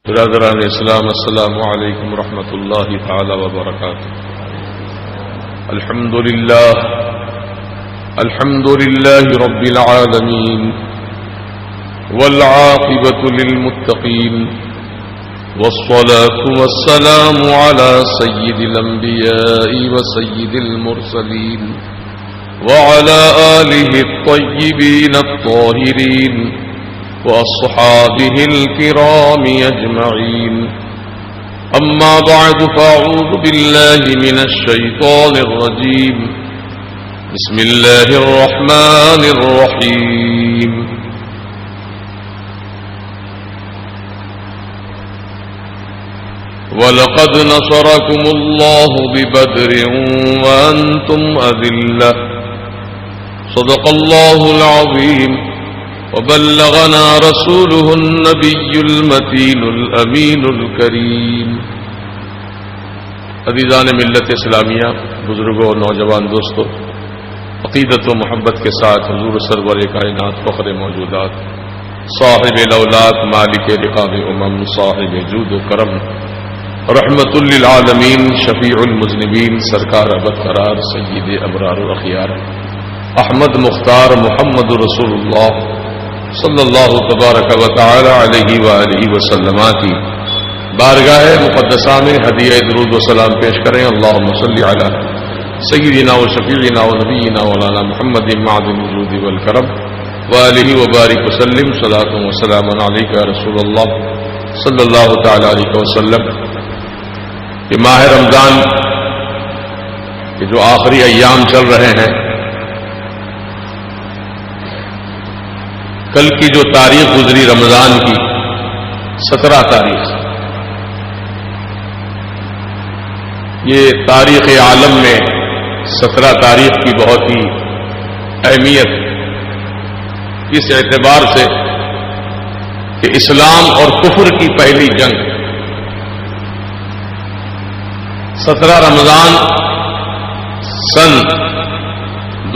برادران اسلام، السلام علیکم ورحمۃ اللہ تعالی وبرکاتہ۔ الحمد للہ رب العالمین والعاقبۃ للمتقین والصلاة والسلام على سید الانبیاء وسید المرسلین وعلى آلہ الطیبین الطاہرین وأصحابه الكرام أجمعين، أما بعد فأعوذ بالله من الشيطان الرجيم، بسم الله الرحمن الرحيم۔ وَلَقَدْ نَصَرَكُمُ اللَّهُ بِبَدْرٍ وَأَنْتُمْ أَذِلَّةٌ، صدق الله العظيم، وبلغنا رسوله النبي المتين الأمين الكريم۔ عزیزان ملت اسلامیہ، بزرگوں اور نوجوان دوستوں، عقیدت و محبت کے ساتھ حضور سرور کائنات فخر موجودات، صاحب الاولاد، مالک رقاب امم، صاحب جود و کرم، رحمت للعالمین، شفیع المذنبین، سرکار ابد قرار، سید ابرار و اخیار، احمد مختار محمد رسول اللہ صلی اللہ تبارک و تعالی علیہ وآلہ وسلم کی بارگاہ مقدسہ میں ہدیہ درود و سلام پیش کریں۔ اللہم صلی علی سیدنا و شفیعنا و نبینا مولانا محمد معدن الجود والکرم وآلہ وبارک وسلم، صلاۃ و سلام علیک یا رسول اللہ صلی اللہ تعالی علیہ وسلم۔ یہ ماہ رمضان کے جو آخری ایام چل رہے ہیں، کل کی جو تاریخ گزری رمضان کی 17 تاریخ، یہ تاریخ عالم میں 17 تاریخ کی بہت ہی اہمیت اس اعتبار سے کہ اسلام اور کفر کی پہلی جنگ 17 رمضان سن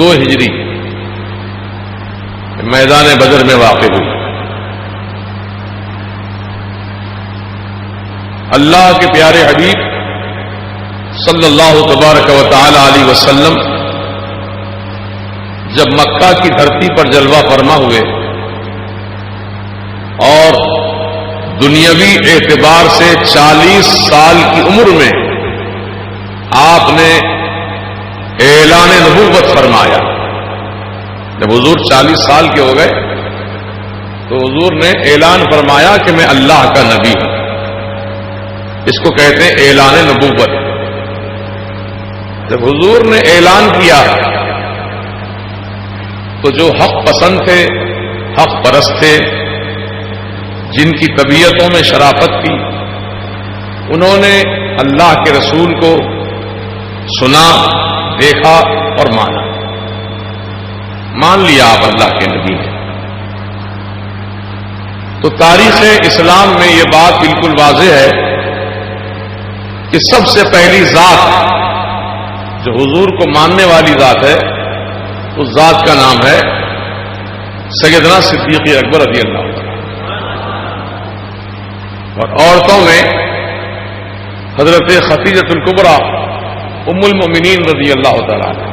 2 ہجری میدان بدر میں واقع ہوئی۔ اللہ کے پیارے حبیب صلی اللہ تبارک و تعالی علیہ وسلم جب مکہ کی دھرتی پر جلوہ فرما ہوئے اور دنیاوی اعتبار سے 40 سال کی عمر میں آپ نے اعلان نبوت فرمایا۔ جب حضور 40 سال کے ہو گئے تو حضور نے اعلان فرمایا کہ میں اللہ کا نبی ہوں۔ اس کو کہتے ہیں اعلان نبوت۔ جب حضور نے اعلان کیا تو جو حق پسند تھے، حق پرست تھے، جن کی طبیعتوں میں شرافت تھی، انہوں نے اللہ کے رسول کو سنا، دیکھا اور مانا، مان لیا آپ اللہ کے نبی ہیں۔ تو تاریخ اسلام میں یہ بات بالکل واضح ہے کہ سب سے پہلی ذات جو حضور کو ماننے والی ذات ہے، اس ذات کا نام ہے سیدنا صدیق اکبر رضی اللہ عنہ، اور عورتوں میں حضرت خدیجہ الکبریٰ ام المؤمنین رضی اللہ تعالی عنہ،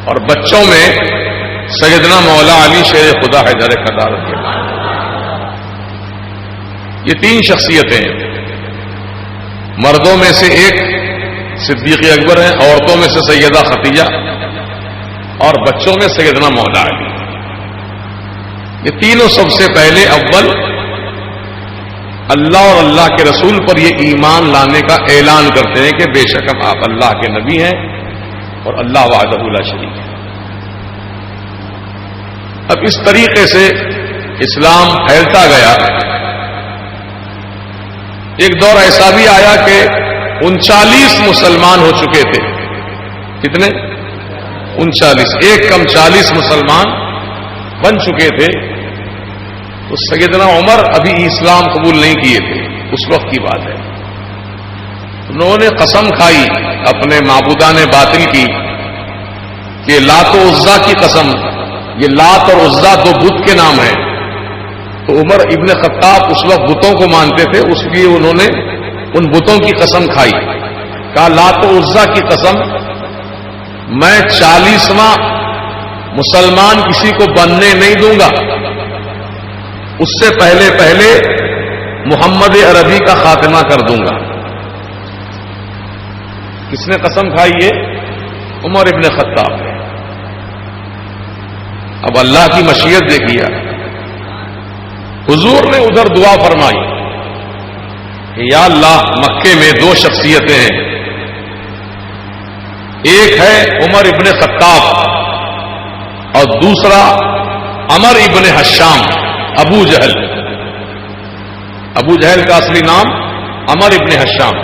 اور بچوں میں سیدنا مولا علی شیر خدا حیدر قدار رضی اللہ عنہ۔ یہ 3 شخصیتیں ہیں، مردوں میں سے ایک صدیق اکبر ہیں، عورتوں میں سے سیدہ خدیجہ، اور بچوں میں سیدنا مولا علی۔ یہ تینوں سب سے پہلے اول اللہ اور اللہ کے رسول پر یہ ایمان لانے کا اعلان کرتے ہیں کہ بے شک آپ اللہ کے نبی ہیں اور اللہ وحدہ لا شریک ہے۔ اب اس طریقے سے اسلام پھیلتا گیا۔ ایک دور ایسا بھی آیا کہ 39 مسلمان ہو چکے تھے۔ کتنے؟ 39، ایک کم 40 مسلمان بن چکے تھے۔ تو سیدنا عمر ابھی اسلام قبول نہیں کیے تھے، اس وقت کی بات ہے۔ انہوں نے قسم کھائی اپنے معبودان باطل کی کہ لات و عزا کی قسم، یہ لات اور عزا 2 بت کے نام ہیں، تو عمر ابن خطاب اس وقت بتوں کو مانتے تھے، اس لیے انہوں نے ان بتوں کی قسم کھائی، کہا لات و عزا کی قسم، میں 40واں مسلمان کسی کو بننے نہیں دوں گا، اس سے پہلے پہلے محمد عربی کا خاتمہ کر دوں گا۔ کس نے قسم کھائی ہے؟ عمر ابن خطاب نے۔ اب اللہ کی مشیت دیکھیے، حضور نے ادھر دعا فرمائی کہ یا اللہ مکے میں 2 شخصیتیں ہیں، ایک ہے عمر ابن خطاب اور دوسرا عمر ابن حشام، ابو جہل۔ ابو جہل کا اصلی نام عمر ابن حشام۔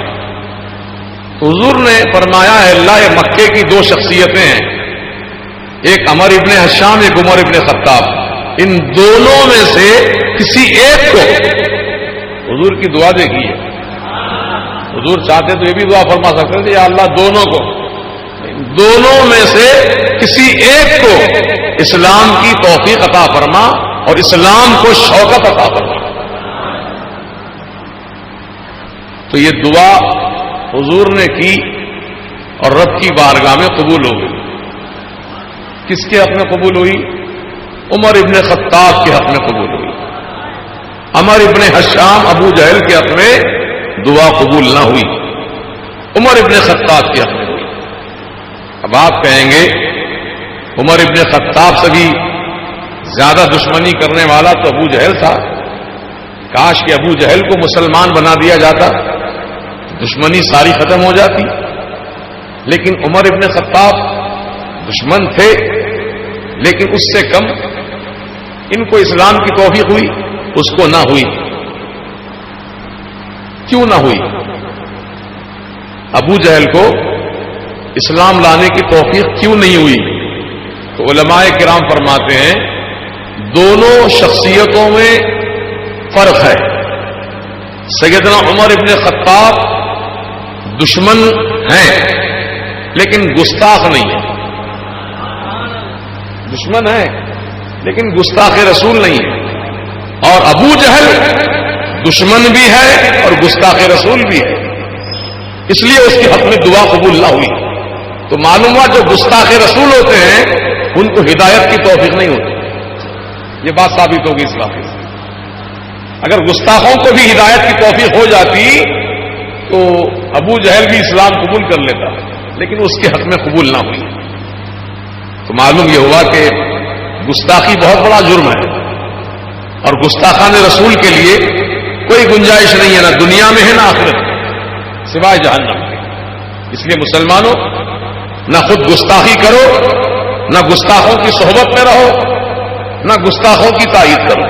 حضور نے فرمایا ہے اللہ یہ مکے کی 2 شخصیتیں ہیں، ایک عمر ابن حشام، ایک عمر ابن خطاب، ان دونوں میں سے کسی ایک کو، حضور کی دعا دیکھیے، حضور چاہتے تو یہ بھی دعا فرما سکتے تھے یا اللہ دونوں میں سے کسی ایک کو اسلام کی توفیق عطا فرما اور اسلام کو شوکت عطا فرما۔ تو یہ دعا حضور نے کی اور رب کی بارگاہ میں قبول ہو گئی۔ کس کے حق میں قبول ہوئی؟ عمر ابن خطاب کے حق میں قبول ہوئی۔ عمر ابن حشام ابو جہل کے حق میں دعا قبول نہ ہوئی، عمر ابن خطاب کے حق میں ہوئی۔ اب آپ کہیں گے عمر ابن خطاب سے بھی زیادہ دشمنی کرنے والا تو ابو جہل تھا، کاش کہ ابو جہل کو مسلمان بنا دیا جاتا، دشمنی ساری ختم ہو جاتی۔ لیکن عمر ابن خطاب دشمن تھے، لیکن اس سے کم ان کو اسلام کی توفیق ہوئی، اس کو نہ ہوئی۔ کیوں نہ ہوئی؟ ابو جہل کو اسلام لانے کی توفیق کیوں نہیں ہوئی؟ تو علماء کرام فرماتے ہیں دونوں شخصیتوں میں فرق ہے۔ سیدنا عمر ابن خطاب دشمن ہیں لیکن گستاخ نہیں ہے، دشمن ہے لیکن گستاخ رسول نہیں ہے، اور ابو جہل دشمن بھی ہے اور گستاخ رسول بھی ہے، اس لیے اس کے حق میں دعا قبول نہ ہوئی۔ تو معلوم ہوا جو گستاخ رسول ہوتے ہیں ان کو ہدایت کی توفیق نہیں ہوتی، یہ بات ثابت ہوگی اس واقعے سے۔ اگر گستاخوں کو بھی ہدایت کی توفیق ہو جاتی تو ابو جہل بھی اسلام قبول کر لیتا، لیکن اس کے حق میں قبول نہ ہوئی۔ تو معلوم یہ ہوا کہ گستاخی بہت بڑا جرم ہے، اور گستاخان رسول کے لیے کوئی گنجائش نہیں ہے، نہ دنیا میں ہے نہ آخرت میں، سوائے جہنم کے۔ اس لیے مسلمانوں نہ خود گستاخی کرو، نہ گستاخوں کی صحبت میں رہو، نہ گستاخوں کی تائید کرو۔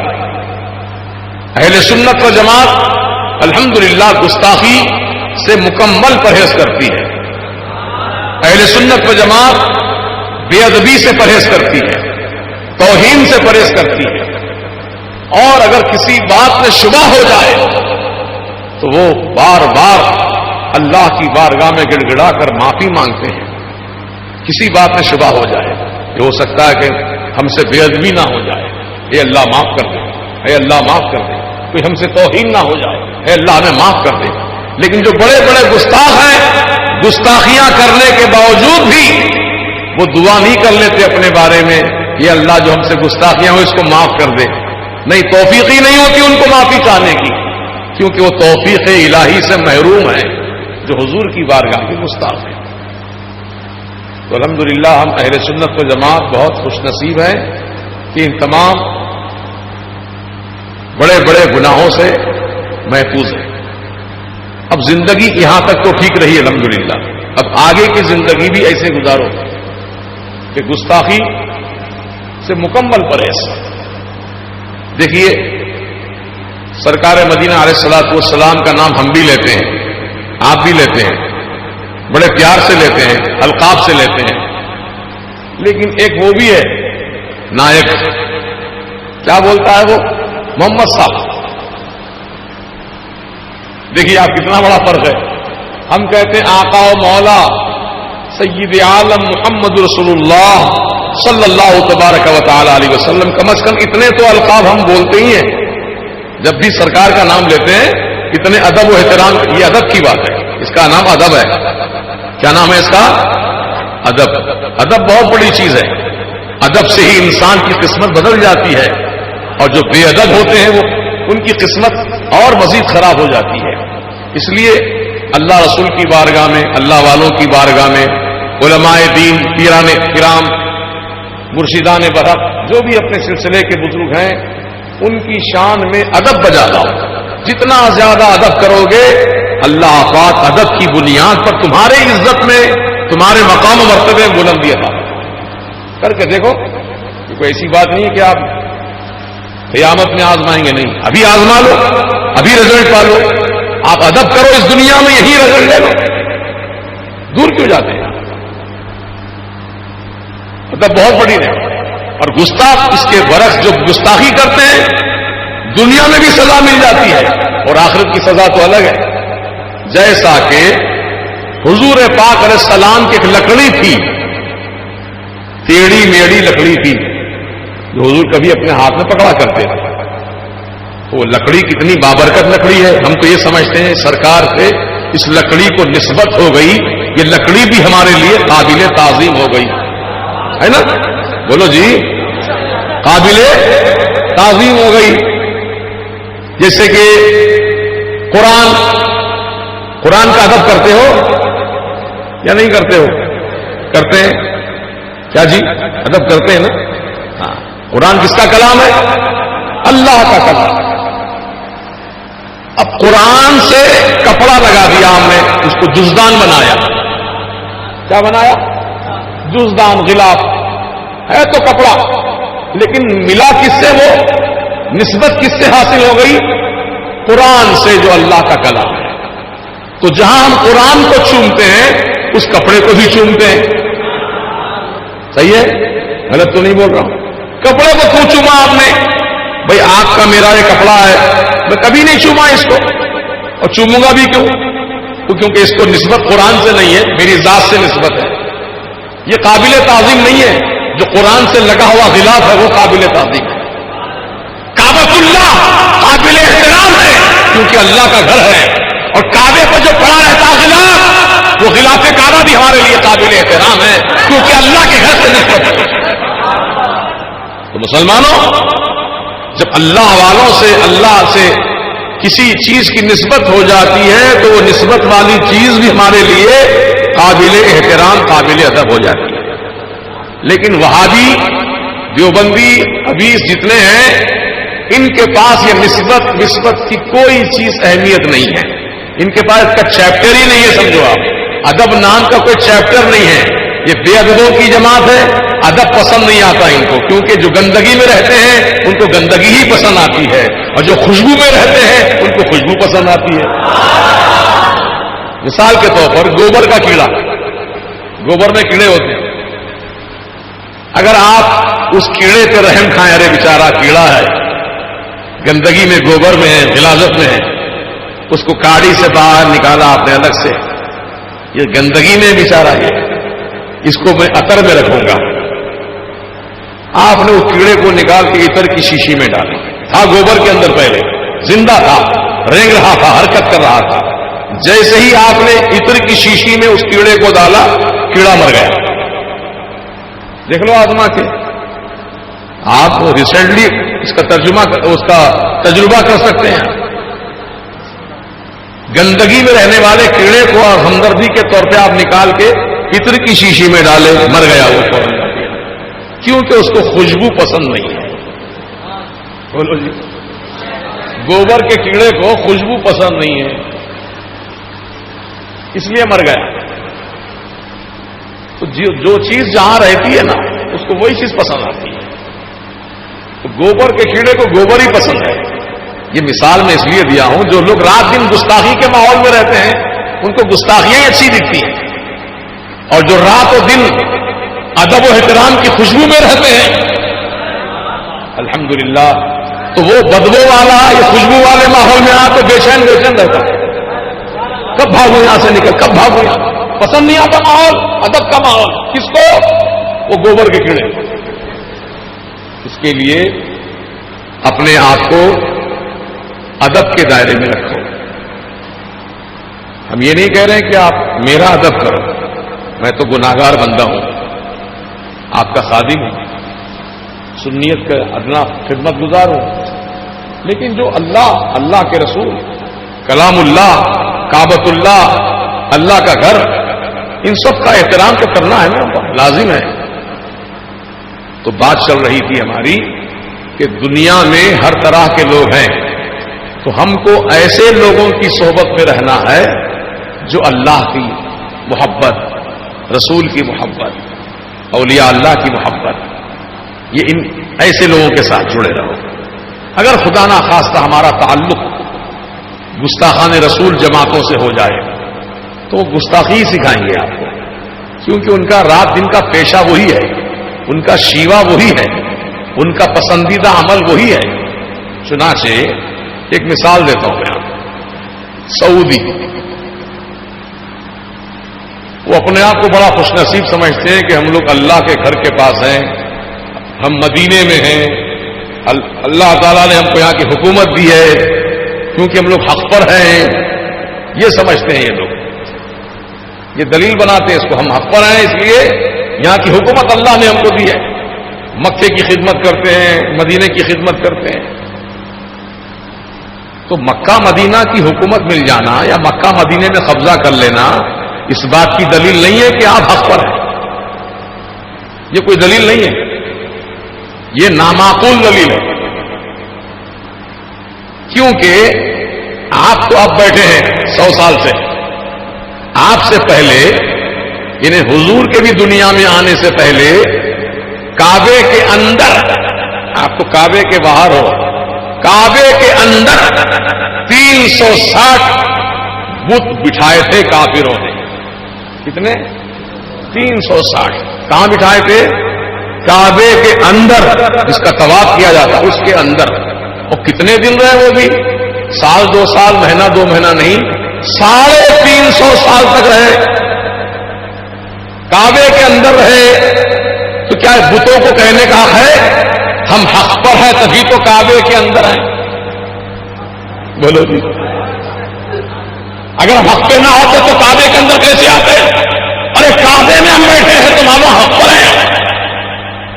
اہل سنت و جماعت الحمدللہ گستاخی سے مکمل پرہیز کرتی ہے، اہل سنت و جماعت بے ادبی سے پرہیز کرتی ہے، توہین سے پرہیز کرتی ہے، اور اگر کسی بات میں شبہ ہو جائے تو وہ بار بار اللہ کی بارگاہ میں گڑ گڑا کر معافی مانگتے ہیں۔ کسی بات میں شبہ ہو جائے، یہ ہو سکتا ہے کہ ہم سے بے ادبی نہ ہو جائے، اے اللہ معاف کر دے، اے اللہ معاف کر دے، کوئی ہم سے توہین نہ ہو جائے، اے اللہ ہمیں معاف کر دے۔ لیکن جو بڑے بڑے گستاخ ہیں، گستاخیاں کرنے کے باوجود بھی وہ دعا نہیں کر لیتے اپنے بارے میں یہ اللہ جو ہم سے گستاخیاں ہوئی اس کو معاف کر دے، نہیں، توفیق ہی نہیں ہوتی ان کو معافی چاہنے کی، کیونکہ وہ توفیق الہی سے محروم ہے جو حضور کی بارگاہ کے گستاخ ہیں۔ تو الحمدللہ ہم اہل سنت و جماعت بہت خوش نصیب ہیں کہ ان تمام بڑے بڑے گناہوں سے محفوظ ہیں۔ اب زندگی یہاں تک تو ٹھیک رہی الحمدللہ، اب آگے کی زندگی بھی ایسے گزارو کہ گستاخی سے مکمل پرہیز۔ دیکھیے سرکار مدینہ علیہ الصلوۃ والسلام کا نام ہم بھی لیتے ہیں، آپ بھی لیتے ہیں، بڑے پیار سے لیتے ہیں، القاب سے لیتے ہیں، لیکن ایک وہ بھی ہے نائب، کیا بولتا ہے وہ؟ محمد صاحب۔ دیکھیے آپ کتنا بڑا فرق ہے۔ ہم کہتے ہیں آقا و مولا سید عالم محمد رسول اللہ صلی اللہ تبارک و تعالی علیہ وسلم، کم از کم اتنے تو القاب ہم بولتے ہی ہیں، جب بھی سرکار کا نام لیتے ہیں اتنے ادب و احترام. یہ ادب کی بات ہے, اس کا نام ادب ہے. کیا نام ہے اس کا؟ ادب. ادب بہت بڑی چیز ہے. ادب سے ہی انسان کی قسمت بدل جاتی ہے, اور جو بے ادب ہوتے ہیں وہ ان کی قسمت اور مزید خراب ہو جاتی ہے. اس لیے اللہ رسول کی بارگاہ میں, اللہ والوں کی بارگاہ میں, علماء دین, پیران کرام, مرشدان برحق, جو بھی اپنے سلسلے کے بزرگ ہیں, ان کی شان میں ادب بجا لاؤ. جتنا زیادہ ادب کرو گے اللہ پاک ادب کی بنیاد پر تمہارے عزت میں, تمہارے مقام و مرتبے میں بلندی عطا کر کے دیکھو. کوئی ایسی بات نہیں ہے کہ آپ قیامت میں آزمائیں گے, نہیں, ابھی آزما لو, ابھی رزلٹ پا لو. آپ ادب کرو اس دنیا میں, یہی رزلٹ لے لو. دور کیوں جاتے ہیں؟ ادب بہت بڑی ہے. اور گستاخ اس کے برعکس جو گستاخی کرتے ہیں دنیا میں بھی سزا مل جاتی ہے, اور آخرت کی سزا تو الگ ہے. جیسا کہ حضور پاک علیہ السلام کی ایک لکڑی تھی, ٹیڑھی میڑھی لکڑی تھی, جو حضور کبھی اپنے ہاتھ میں پکڑا کرتے تھے. وہ لکڑی کتنی بابرکت لکڑی ہے. ہم تو یہ سمجھتے ہیں سرکار سے اس لکڑی کو نسبت ہو گئی, یہ لکڑی بھی ہمارے لیے قابل تعظیم ہو گئی ہے نا. بولو جی, قابل تعظیم ہو گئی. جیسے کہ قرآن کا ادب کرتے ہو یا نہیں کرتے ہو؟ کرتے ہیں. کیا جی, ادب کرتے ہیں نا. ہاں, قرآن کس کا کلام ہے؟ اللہ کا کلام. اب قرآن سے کپڑا لگا دیا ہم نے, اس کو جزدان بنایا. کیا بنایا؟ جزدان, غلاف ہے تو کپڑا, لیکن ملا کس سے؟ وہ نسبت کس سے حاصل ہو گئی؟ قرآن سے, جو اللہ کا کلام ہے. تو جہاں ہم قرآن کو چومتے ہیں اس کپڑے کو بھی چومتے ہیں. صحیح ہے؟ غلط تو نہیں بول رہا ہوں. کپڑے کو کیوں چوما آپ نے؟ بھائی آپ کا میرا یہ کپڑا ہے, میں کبھی نہیں چوما اس کو, اور چوموں گا بھی کیوں؟ کیونکہ اس کو نسبت قرآن سے نہیں ہے, میری ذات سے نسبت ہے. یہ قابل تعظیم نہیں ہے. جو قرآن سے لگا ہوا غلاف ہے وہ قابل تعظیم ہے. کعبۃ اللہ قابل احترام ہے کیونکہ اللہ کا گھر ہے, اور کعبے پر جو پڑا رہتا غلاف, وہ غلاف کعبہ بھی ہمارے لیے قابل احترام ہے کیونکہ اللہ کے گھر سے نسبت ہے. تو مسلمانوں, جب اللہ والوں سے, اللہ سے کسی چیز کی نسبت ہو جاتی ہے تو وہ نسبت والی چیز بھی ہمارے لیے قابل احترام, قابل ادب ہو جاتی ہے. لیکن وہابی, دیوبندی, حدیث جتنے ہیں, ان کے پاس یہ نسبت کی کوئی چیز اہمیت نہیں ہے. ان کے پاس اس کا چیپٹر ہی نہیں ہے. سمجھو آپ, ادب نام کا کوئی چیپٹر نہیں ہے. یہ بے ادبوں کی جماعت ہے. ادب پسند نہیں آتا ان کو, کیونکہ جو گندگی میں رہتے ہیں ان کو گندگی ہی پسند آتی ہے, اور جو خوشبو میں رہتے ہیں ان کو خوشبو پسند آتی ہے. مثال کے طور پر گوبر کا کیڑا, گوبر میں کیڑے ہوتے ہیں. اگر آپ اس کیڑے پہ رحم کھائیں, ارے بیچارہ کیڑا ہے, گندگی میں, گوبر میں ہے, غلاظت میں ہے, اس کو کاڑی سے باہر نکالا آپ نے الگ سے, یہ گندگی میں بیچارہ, یہ اس کو میں عطر میں رکھوں گا. آپ نے اس کیڑے کو نکال کے عطر کی شیشی میں ڈالا. تھا گوبر کے اندر, پہلے زندہ تھا, رینگ رہا تھا, حرکت کر رہا تھا. جیسے ہی آپ نے عطر کی شیشی میں اس کیڑے کو ڈالا, کیڑا مر گیا. دیکھ لو آزما کے, آپ ریسنٹلی اس کا تجربہ کر سکتے ہیں. گندگی میں رہنے والے کیڑے کو ہمدردی کے طور پہ آپ نکال کے عطر کی شیشی میں ڈالے, مر گیا وہ, کیونکہ اس کو خوشبو پسند نہیں ہے. بولو جی, گوبر کے کیڑے کو خوشبو پسند نہیں ہے, اس لیے مر گیا. تو جو چیز جہاں رہتی ہے نا, اس کو وہی چیز پسند آتی ہے. تو گوبر کے کیڑے کو گوبر ہی پسند ہے. یہ مثال میں اس لیے دیا ہوں, جو لوگ رات دن گستاخی کے ماحول میں رہتے ہیں ان کو گستاخیاں ہی اچھی دکھتی ہیں, اور جو رات و دن ادب و احترام کی خوشبو میں رہتے ہیں الحمدللہ, تو وہ بدبو والا یا خوشبو والے ماحول میں آ تو بے چین رہتا ہے. کب بھاگو یہاں سے نکل, کب بھاگو یہاں, پسند نہیں آتا ماحول, ادب کا ماحول. کس کو؟ وہ گوبر کے کیڑے. اس کے لیے اپنے آپ کو ادب کے دائرے میں رکھو. ہم یہ نہیں کہہ رہے ہیں کہ آپ میرا ادب کرو، میں تو گناہگار بندہ ہوں، آپ کا خادم ہوں، سنیت کا ادنا خدمت گزار ہوں، لیکن جو اللہ کے رسول، کلام اللہ، کعبۃ اللہ، اللہ کا گھر، ان سب کا احترام تو کرنا ہے نا، لازم ہے. تو بات چل رہی تھی ہماری کہ دنیا میں ہر طرح کے لوگ ہیں، تو ہم کو ایسے لوگوں کی صحبت میں رہنا ہے جو اللہ کی محبت، رسول کی محبت، اولیاء اللہ کی محبت، یہ ان ایسے لوگوں کے ساتھ جڑے رہو. اگر خدا نہ خواستہ ہمارا تعلق گستاخان رسول جماعتوں سے ہو جائے تو وہ گستاخی سکھائیں گے آپ کو، کیونکہ ان کا رات دن کا پیشہ وہی ہے، ان کا شیوا وہی ہے، ان کا پسندیدہ عمل وہی ہے. چنانچہ ایک مثال دیتا ہوں میں آپ کو. سعودی وہ اپنے آپ کو بڑا خوش نصیب سمجھتے ہیں کہ ہم لوگ اللہ کے گھر کے پاس ہیں، ہم مدینے میں ہیں، اللہ تعالیٰ نے ہم کو یہاں کی حکومت دی ہے کیونکہ ہم لوگ حق پر ہیں. یہ سمجھتے ہیں یہ لوگ، یہ دلیل بناتے ہیں اس کو، ہم حق پر ہیں اس لیے یہاں کی حکومت اللہ نے ہم کو دی ہے. مکے کی خدمت کرتے ہیں، مدینے کی خدمت کرتے ہیں. تو مکہ مدینہ کی حکومت مل جانا یا مکہ مدینے میں قبضہ کر لینا اس بات کی دلیل نہیں ہے کہ آپ حق پر ہیں. یہ کوئی دلیل نہیں ہے، یہ نامعقول دلیل ہے. کیونکہ آپ تو اب بیٹھے ہیں 100 سال سے، آپ سے پہلے یعنی حضور کے بھی دنیا میں آنے سے پہلے کعبے کے اندر، آپ تو کعبے کے باہر ہو، کعبے کے اندر 360 بت بٹھائے تھے کافروں نے. کتنے؟ 360. کہاں بٹھائے تھے؟ کعبے کے اندر، جس کا طواف کیا جاتا اس کے اندر. اور کتنے دن رہے وہ بھی؟ سال 2 سال، مہینہ 2 مہینہ نہیں، 350 سال تک رہے، کعبے کے اندر رہے. تو کیا بتوں کو کہنے کا ہے ہم حق پر ہیں تبھی تو کعبے کے اندر ہیں؟ بولو جی، اگر ہم حق پہ نہ ہوتے تو کعبے کے اندر کیسے آتے؟ ارے کعبے میں ہم بیٹھے ہیں تو معلوم حق پر ہیں.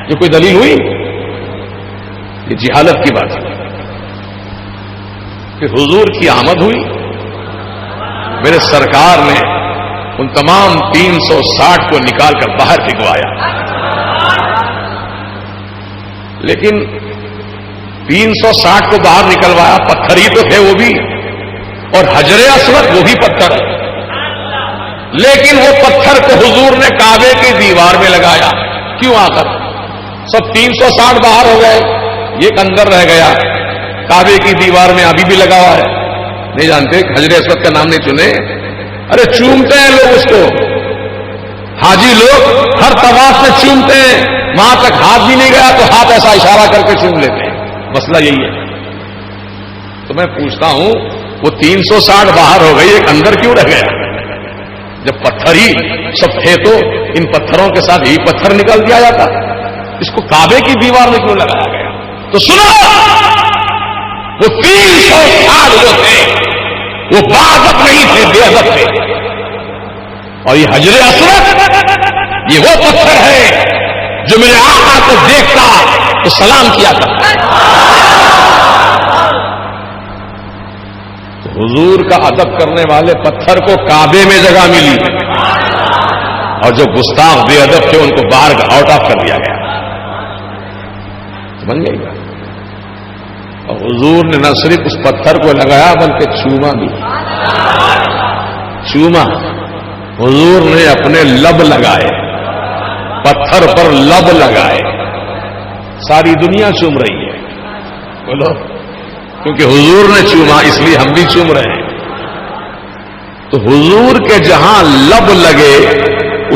یہ کوئی دلیل ہوئی؟ یہ جہالت کی بات ہے. کہ حضور کی آمد ہوئی، میرے سرکار نے ان تمام 360 کو نکال کر باہر پھینکوایا. لیکن 360 کو باہر نکلوایا، پتھر ہی تو تھے وہ بھی، اور حجر اسود وہ بھی پتھر. لیکن وہ پتھر کو حضور نے کعبے کی دیوار میں لگایا. کیوں؟ آ کر سب 360 باہر ہو گئے، یہ اندر رہ گیا. کعبے کی دیوار میں ابھی بھی لگا ہوا ہے. نہیں جانتے حجر اسود کا نام نہیں سنے؟ ارے چومتے ہیں لوگ اس کو، حاجی لوگ ہر طواف میں چومتے ہیں، وہاں تک ہاتھ بھی نہیں گیا تو ہاتھ ایسا اشارہ کر کے چوم لیتے ہیں. مسئلہ یہی ہے. تو میں پوچھتا ہوں وہ 360 باہر ہو گئی، ایک اندر کیوں رہ گیا؟ جب پتھر ہی سب تھے تو ان پتھروں کے ساتھ یہی پتھر نکال دیا جاتا. اس کو کعبے کی دیوار میں کیوں لگایا گیا؟ تو سنو، وہ 360 جو تھے وہ باادب نہیں تھے، بے ادب تھے. اور یہ حجر اسود یہ وہ پتھر ہے جو میرے آقا کو دیکھتا تو سلام کیا کرتا. تو حضور کا ادب کرنے والے پتھر کو کعبے میں جگہ ملی، اور جو گستاخ بے ادب تھے ان کو باہر آؤٹ آف کر دیا گیا. بن گئی بات. اور حضور نے نہ صرف اس پتھر کو لگایا بلکہ چوما بھی. چوما حضور نے اپنے لب لگائے، پتھر پر لب لگائے. ساری دنیا چوم رہی ہے، بولو، کیونکہ حضور نے چوما اس لیے ہم بھی چوم رہے ہیں. تو حضور کے جہاں لب لگے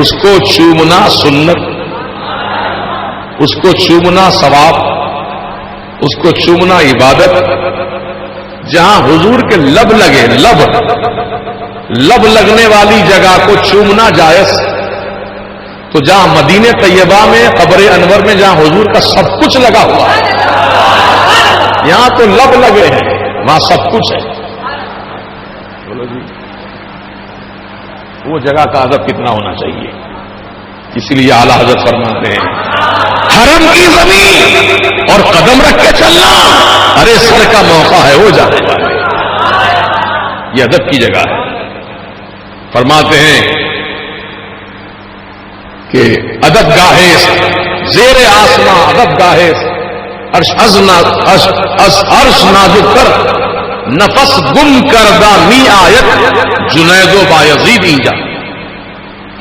اس کو چومنا سنت، اس کو چومنا ثواب، اس کو چومنا عبادت. جہاں حضور کے لب لگے، لب لگنے والی جگہ کو چومنا جائز. تو جہاں مدینہ طیبہ میں قبر انور میں جہاں حضور کا سب کچھ لگا ہوا ہے، یہاں تو لب لگے ہیں. وہاں سب کچھ ہے. بولو جی وہ جگہ کا ادب کتنا ہونا چاہیے. اسی لیے اعلیٰ حضرت فرماتے ہیں حرم کی زمین اور قدم رکھ کے چلنا، ارے سر کا موقع ہے وہ جانے والے. یہ ادب کی جگہ ہے. فرماتے ہیں کہ ادب گاہے زیر آسماں ادب گاہے عرش نازک کر نفس گم کردہ می آیت جنید و بایزید اینجا.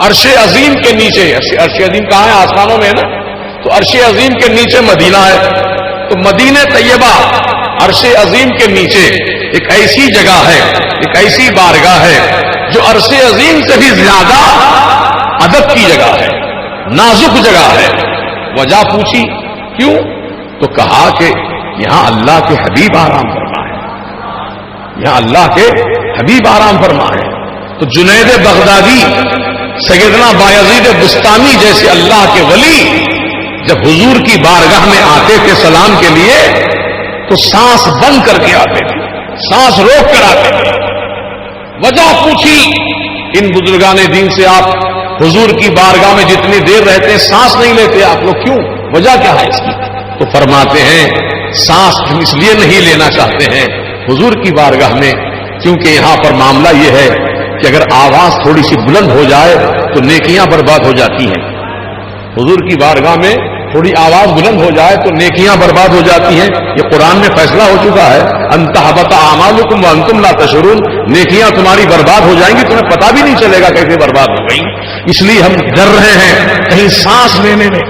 عرش عظیم کے نیچے، عرش عظیم کہاں ہے؟ آسمانوں میں ہے نا. تو عرش عظیم کے نیچے مدینہ ہے. تو مدینہ طیبہ عرش عظیم کے نیچے ایک ایسی جگہ ہے، ایک ایسی بارگاہ ہے جو عرش عظیم سے بھی زیادہ ادب کی جگہ ہے، نازک جگہ ہے. وجہ پوچھی کیوں؟ تو کہا کہ یہاں اللہ کے حبیب آرام فرما ہے، یہاں اللہ کے حبیب آرام فرما ہے. تو جنید بغدادی، سیدنا بایزید بستانی جیسے اللہ کے ولی جب حضور کی بارگاہ میں آتے تھے سلام کے لیے تو سانس بند کر کے آتے تھے، سانس روک کر آتے تھے. وجہ پوچھی ان بزرگان دین سے، آپ حضور کی بارگاہ میں جتنی دیر رہتے ہیں سانس نہیں لیتے آپ لوگ، کیوں؟ وجہ کیا ہے اس کی؟ تو فرماتے ہیں سانس ہم اس لیے نہیں لینا چاہتے ہیں حضور کی بارگاہ میں کیونکہ یہاں پر معاملہ یہ ہے کہ اگر آواز تھوڑی سی بلند ہو جائے تو نیکیاں برباد ہو جاتی ہیں. حضور کی بارگاہ میں تھوڑی آواز بلند ہو جائے تو نیکیاں برباد ہو جاتی ہیں. یہ قرآن میں فیصلہ ہو چکا ہے، ان تحبط اعمالکم وانتم لا تشعرون. نیکیاں تمہاری برباد ہو جائیں گی، تمہیں پتہ بھی نہیں چلے گا کیسے برباد ہو گئی. اس لیے ہم ڈر رہے ہیں کہیں سانس لینے میں،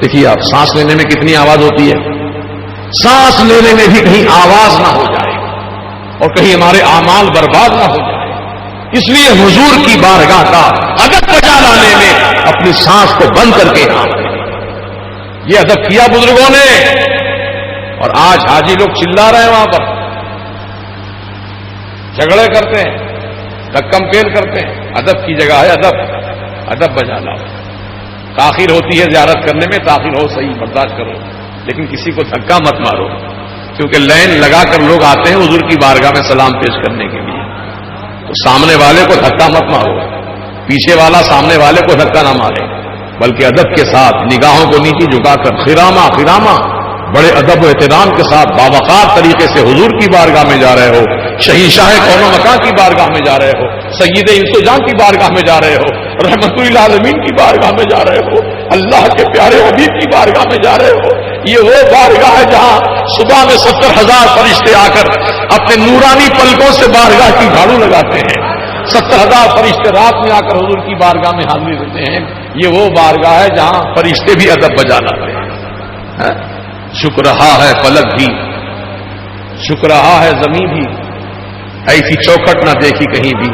دیکھیے آپ سانس لینے میں کتنی آواز ہوتی ہے، سانس لینے میں بھی کہیں آواز نہ ہو جائے اور کہیں ہمارے اعمال برباد نہ ہو جائے. اس لیے حضور کی بارگاہ کا ادب بجا لانے میں اپنی سانس کو بند کر کے یہ ادب کیا بزرگوں نے. اور آج حاجی لوگ چلا رہے ہیں، وہاں پر جھگڑے کرتے ہیں، دھکم پھیر کرتے ہیں. ادب کی جگہ ہے، ادب بجا لاؤ. تاخیر ہوتی ہے زیارت کرنے میں، تاخیر ہو صحیح برداشت کرو، لیکن کسی کو دھکا مت مارو، کیونکہ لائن لگا کر لوگ آتے ہیں حضور کی بارگاہ میں سلام پیش کرنے کے لیے. تو سامنے والے کو دھکا مت مارو، پیچھے والا سامنے والے کو دھکا نہ مارے، بلکہ ادب کے ساتھ نگاہوں کو نیچے جھکا کر خراما بڑے ادب و احترام کے ساتھ باوقار طریقے سے حضور کی بارگاہ میں جا رہے ہو، شہنشاہ کون و مکان کی بارگاہ میں جا رہے ہو، سید انس و جان کی بارگاہ میں جا رہے ہو، رحمت للعالمین کی بارگاہ میں جا رہے ہو، اللہ کے پیارے حبیب کی بارگاہ میں جا رہے ہو. یہ وہ بارگاہ ہے جہاں صبح میں 70,000 فرشتے آ کر اپنے نورانی پلکوں سے بارگاہ کی جھاڑو لگاتے ہیں. 70,000 فرشتے رات میں آ کر حضور کی بارگاہ میں حاضری دیتے ہیں. یہ وہ بارگاہ ہے جہاں فرشتے بھی ادب بجا لاتے ہیں. شکر رہا ہے فلک بھی، شکر رہا ہے زمین بھی، ایسی چوکٹ نہ دیکھی کہیں بھی.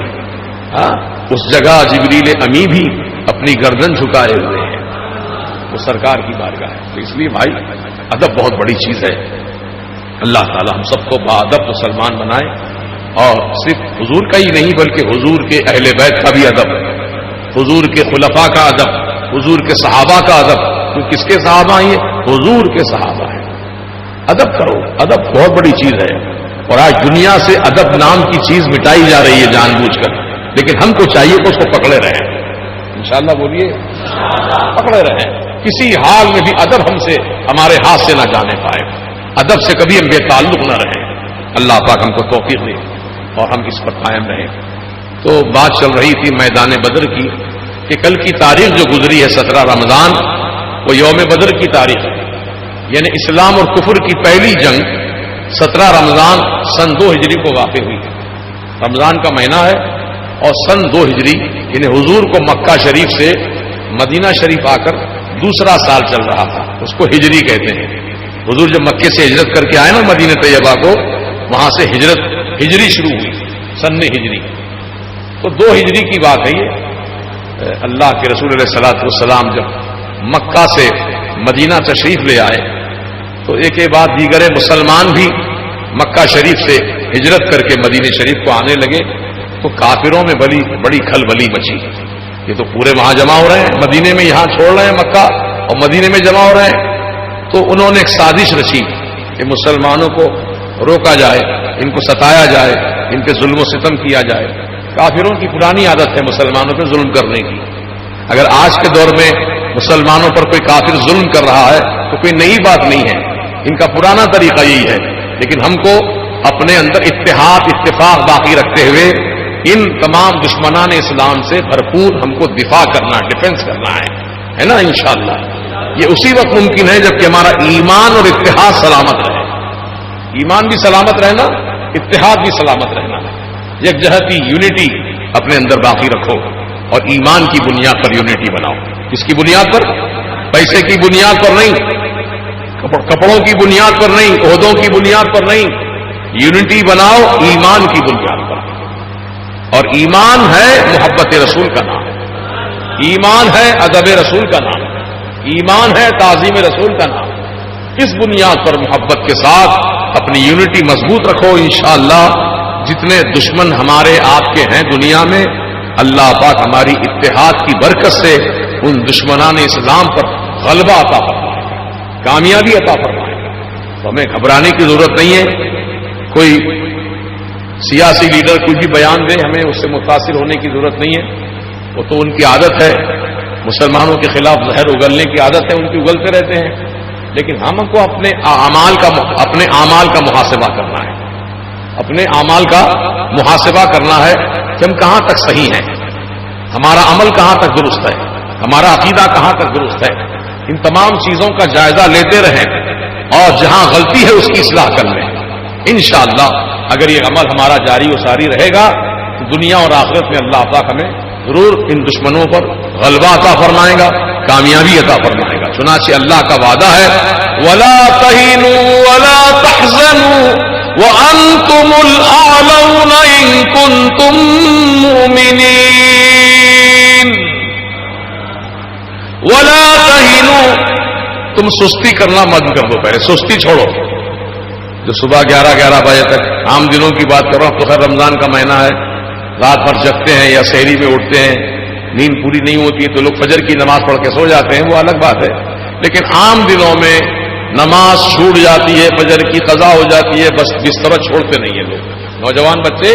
اس جگہ جبریل امی بھی اپنی گردن جھکائے ہوئے ہیں. وہ سرکار کی بارگاہ ہے. تو اس لیے بھائی ادب بہت بڑی چیز ہے. اللہ تعالی ہم سب کو باادب مسلمان بنائے، اور صرف حضور کا ہی نہیں بلکہ حضور کے اہل بیت کا بھی ادب، حضور کے خلفاء کا ادب، حضور کے صحابہ کا ادب. تو کس کے صحابہ ہیں؟ حضور کے صحابہ ہیں. ادب کرو، ادب بہت بڑی چیز ہے. اور آج دنیا سے ادب نام کی چیز مٹائی جا رہی ہے جان بوجھ کر، لیکن ہم کو چاہیے کہ اس کو پکڑے رہیں. انشاءاللہ بولیے پکڑے رہیں. کسی حال میں بھی ادب ہم سے ہمارے ہاتھ سے نہ جانے پائے. ادب سے کبھی ہم بے تعلق نہ رہیں. اللہ پاک ہم کو توفیق دے اور ہم اس پر قائم رہیں. تو بات چل رہی تھی میدان بدر کی کہ کل کی تاریخ جو گزری ہے 17 رمضان، وہ یوم بدر کی تاریخ ہے. یعنی اسلام اور کفر کی پہلی جنگ 17 رمضان سن 2 ہجری کو واقع ہوئی. رمضان کا مہینہ ہے اور سن 2 ہجری یعنی حضور کو مکہ شریف سے مدینہ شریف آ کر دوسرا سال چل رہا تھا، اس کو ہجری کہتے ہیں. حضور جب مکے سے ہجرت کر کے آئے نا مدینہ طیبہ کو، وہاں سے ہجری شروع ہوئی، سن ہجری. تو 2 ہجری کی بات ہے یہ. اللہ کے رسول علیہ الصلوۃ والسلام جب مکہ سے مدینہ تشریف لے آئے تو ایک بعد دیگر مسلمان بھی مکہ شریف سے ہجرت کر کے مدینہ شریف کو آنے لگے. تو کافروں میں بڑی کھلبلی مچی. یہ تو پورے وہاں جمع ہو رہے ہیں، مدینے میں یہاں چھوڑ رہے ہیں مکہ اور مدینے میں جمع ہو رہے ہیں. تو انہوں نے ایک سازش رچی کہ مسلمانوں کو روکا جائے ان کو ستایا جائے، ان پہ ظلم و ستم کیا جائے. کافروں کی پرانی عادت ہے مسلمانوں پہ ظلم کرنے کی. اگر آج کے دور میں مسلمانوں پر کوئی کافر ظلم کر رہا ہے تو کوئی نئی بات نہیں ہے، ان کا پرانا طریقہ یہی ہے. لیکن ہم کو اپنے اندر اتحاد اتفاق باقی رکھتے ہوئے ان تمام دشمنان اسلام سے بھرپور ہم کو دفاع کرنا، ڈیفنس کرنا ہے نا. انشاءاللہ یہ اسی وقت ممکن ہے جبکہ ہمارا ایمان اور اتحاد سلامت رہے. ایمان بھی سلامت رہنا، اتحاد بھی سلامت رہنا. یکجہتی، یونٹی اپنے اندر باقی رکھو اور ایمان کی بنیاد پر یونٹی بناؤ. کس کی بنیاد پر؟ پیسے کی بنیاد پر نہیں، کپڑوں کی بنیاد پر نہیں، عہدوں کی بنیاد پر نہیں. یونٹی بناؤ ایمان کی بنیاد پر. اور ایمان ہے محبت رسول کا نام، ایمان ہے ادب رسول کا نام، ایمان ہے تعظیم رسول کا نام. اس بنیاد پر محبت کے ساتھ اپنی یونٹی مضبوط رکھو. انشاءاللہ جتنے دشمن ہمارے آپ کے ہیں دنیا میں، اللہ پاک ہماری اتحاد کی برکت سے ان دشمنان اسلام پر غلبہ عطا فرمائے گا، کامیابی عطا فرمائے گا. تو ہمیں گھبرانے کی ضرورت نہیں ہے. کوئی سیاسی لیڈر کوئی بھی بیان دے، ہمیں اس سے متاثر ہونے کی ضرورت نہیں ہے. وہ تو ان کی عادت ہے، مسلمانوں کے خلاف زہر اگلنے کی عادت ہے، ان کی اگلتے رہتے ہیں. لیکن ہم کو اپنے اعمال کا محاسبہ کرنا ہے، اپنے اعمال کا محاسبہ کرنا ہے کہ ہم کہاں تک صحیح ہیں، ہمارا عمل کہاں تک درست ہے، ہمارا عقیدہ کہاں تک درست ہے. ان تمام چیزوں کا جائزہ لیتے رہیں اور جہاں غلطی ہے اس کی اصلاح کر لیں. انشاءاللہ اگر یہ عمل ہمارا جاری و ساری رہے گا تو دنیا اور آخرت میں اللہ پاک ہمیں ضرور ان دشمنوں پر غلبہ عطا فرمائے گا، کامیابی عطا فرمائے گا. چنانچہ اللہ کا وعدہ ہے وَلَا تَهِنُوا وَلَا تَحْزَنُوا وَأَنْتُمُ الْأَعْلَوْنَ إِن كُنتُم مُّؤْمِنِينَ. وَلَا تَهِنُوا، تم سستی کرنا مت کر دو، پہلے سستی چھوڑو. جو صبح 11 بجے تک، عام دنوں کی بات کر رہا ہوں، تو خیر رمضان کا مہینہ ہے، رات بھر جگتے ہیں یا سحری میں اٹھتے ہیں، نیند پوری نہیں ہوتی ہے تو لوگ فجر کی نماز پڑھ کے سو جاتے ہیں، وہ الگ بات ہے. لیکن عام دنوں میں نماز چھوٹ جاتی ہے، فجر کی قضا ہو جاتی ہے، بس بستر چھوڑتے نہیں ہیں لوگ. نوجوان بچے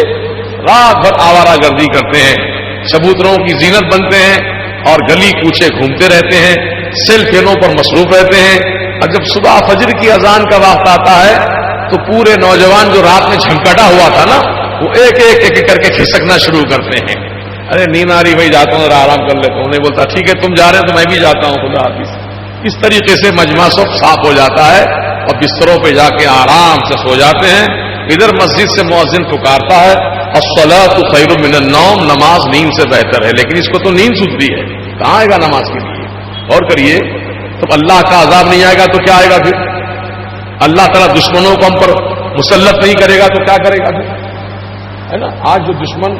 رات بھر آوارہ گردی کرتے ہیں، کبوتروں کی زینت بنتے ہیں اور گلی کوچے گھومتے رہتے ہیں، سیل فونوں پر مصروف رہتے ہیں. اور جب صبح فجر کی اذان کا وقت آتا ہے تو پورے نوجوان جو رات میں جھمکٹا ہوا تھا نا، وہ ایک ایک کر کے کھسکنا شروع کرتے ہیں. ارے نیند آ رہی بھائی، جاتا ہوں ذرا آرام کر لیتا ہوں. انہیں بولتا ٹھیک ہے تم جا رہے ہیں تو میں بھی جاتا ہوں، خدا حافظ. اس طریقے سے مجمع سب صاف ہو جاتا ہے اور بستروں پہ جا کے آرام سے سو جاتے ہیں. ادھر مسجد سے مؤذن پکارتا ہے الصلاۃ خیر من النوم، نماز نیند سے بہتر ہے. لیکن اس کو تو نیند سوچتی ہے، کہاں آئے گا نماز کے لیے؟ اور کریے تو اللہ کا عذاب نہیں آئے گا تو کیا آئے گا پھر؟ اللہ تعالیٰ دشمنوں کو ہم پر مسلط نہیں کرے گا تو کیا کرے گا پھر؟ ہے نا. آج جو دشمن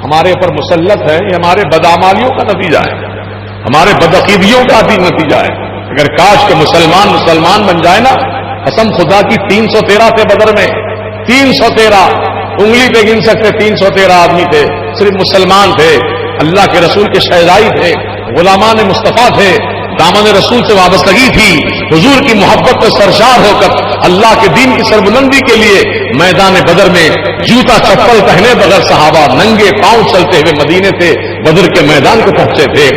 ہمارے اوپر مسلط ہے یہ ہمارے بدعمالیوں کا نتیجہ ہے، ہمارے بدعقیدیوں کا بھی نتیجہ ہے. اگر کاش کہ مسلمان بن جائے نا، قسم خدا کی 313 تھے بدر میں، 313 انگلی پہ گن سکتے، 313 آدمی تھے، صرف مسلمان تھے، اللہ کے رسول کے شہدائی تھے، غلامان مصطفیٰ تھے، دامن رسول سے وابستگی تھی، حضور کی محبت میں سرشار ہو کر اللہ کے دین کی سربلندی کے لیے میدان بدر میں جوتا چپل پہنے بغیر صحابہ ننگے پاؤں چلتے ہوئے مدینے سے بدر کے میدان کو پہنچے تھے.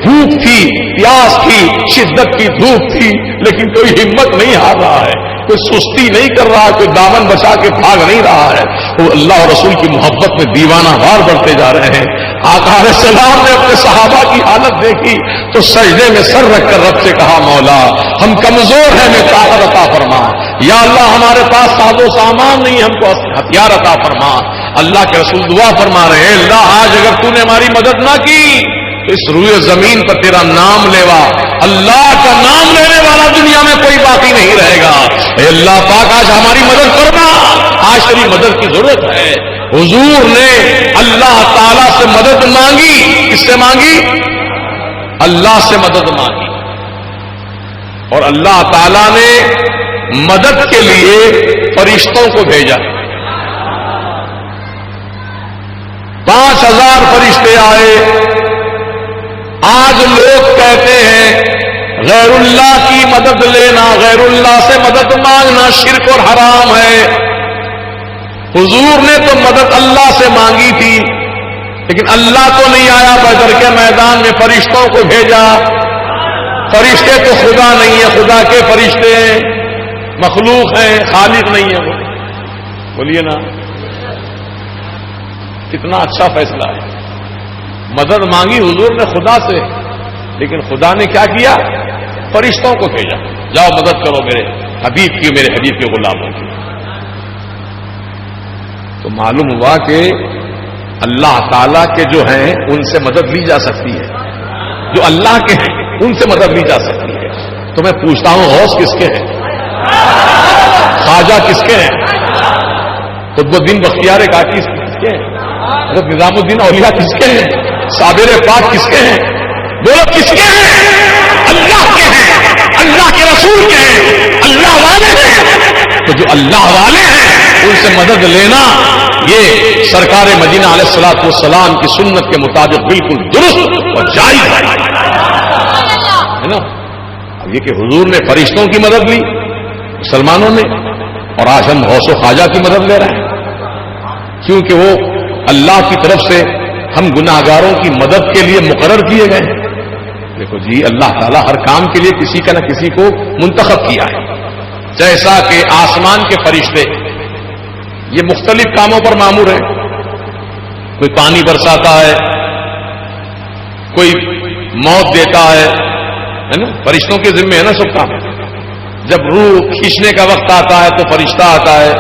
دھوپ تھی، پیاس تھی، شدت کی دھوپ تھی، لیکن کوئی ہمت نہیں ہار رہا ہے، کوئی سستی نہیں کر رہا ہے، کوئی دامن بچا کے بھاگ نہیں رہا ہے. وہ اللہ اور رسول کی محبت میں دیوانہ وار بڑھتے جا رہے ہیں. آقا علیہ السلام نے اپنے صحابہ کی حالت دیکھی تو سجدے میں سر رکھ کر رب سے کہا مولا ہم کمزور ہیں، میں طاقت عطا فرما. یا اللہ ہمارے پاس ساز و سامان نہیں، ہم کو ہتھیار عطا فرما. اللہ کے رسول دعا فرما رہے ہیں اللہ آج اگر تو نے ہماری مدد نہ کی تو اس روئے زمین پر تیرا نام لیوا، اللہ کا نام لینے والا دنیا میں کوئی باقی نہیں رہے گا. اے اللہ پاک آج ہماری مدد کرنا، آج تیری مدد کی ضرورت ہے. حضور نے اللہ تعالی سے مدد مانگی، کس سے مانگی؟ اللہ سے مدد مانگی، اور اللہ تعالی نے مدد کے لیے فرشتوں کو بھیجا. 5000 فرشتے آئے. آج لوگ کہتے ہیں غیر اللہ کی مدد لینا، غیر اللہ سے مدد مانگنا شرک اور حرام ہے. حضور نے تو مدد اللہ سے مانگی تھی، لیکن اللہ تو نہیں آیا بدر کے میدان میں، فرشتوں کو بھیجا۔ فرشتے تو خدا نہیں ہے، خدا کے فرشتے ہیں، مخلوق ہیں، خالق نہیں ہے وہ۔ بولیے نا، کتنا اچھا فیصلہ ہے۔ مدد مانگی حضور نے خدا سے، لیکن خدا نے کیا کیا؟ فرشتوں کو بھیجا، جاؤ مدد کرو میرے حبیب کی، میرے حبیب کے غلاموں کی۔ تو معلوم ہوا کہ اللہ تعالیٰ کے جو ہیں ان سے مدد لی جا سکتی ہے، جو اللہ کے ہیں ان سے مدد لی جا سکتی ہے۔ تو میں پوچھتا ہوں، غوث کس کے ہیں؟ خواجہ کس کے ہیں؟ قطب الدین بختیار کاکی کس کے ہیں؟ حضرت نظام الدین اولیاء کس کے ہیں؟ صابر پاک کس کے ہیں؟ بولو کس کے ہیں؟ اللہ کے ہیں، اللہ کے رسول کے ہیں، اللہ والے ہیں۔ تو جو اللہ والے ہیں ان سے مدد لینا یہ سرکار مدینہ علیہ الصلوۃ والسلام کی سنت کے مطابق بالکل درست اور جائز ہے نا۔ اب یہ کہ حضور نے فرشتوں کی مدد لی مسلمانوں نے، اور آج ہم غوث و خواجہ کی مدد لے رہے ہیں، کیونکہ وہ اللہ کی طرف سے ہم گناہگاروں کی مدد کے لیے مقرر کیے گئے ہیں۔ دیکھو جی، اللہ تعالیٰ ہر کام کے لیے کسی کا نہ کسی کو منتخب کیا ہے۔ جیسا کہ آسمان کے فرشتے یہ مختلف کاموں پر مامور ہیں، کوئی پانی برساتا ہے، کوئی موت دیتا ہے نا، فرشتوں کے ذمہ ہے نا سب کام۔ جب روح کھینچنے کا وقت آتا ہے تو فرشتہ آتا ہے،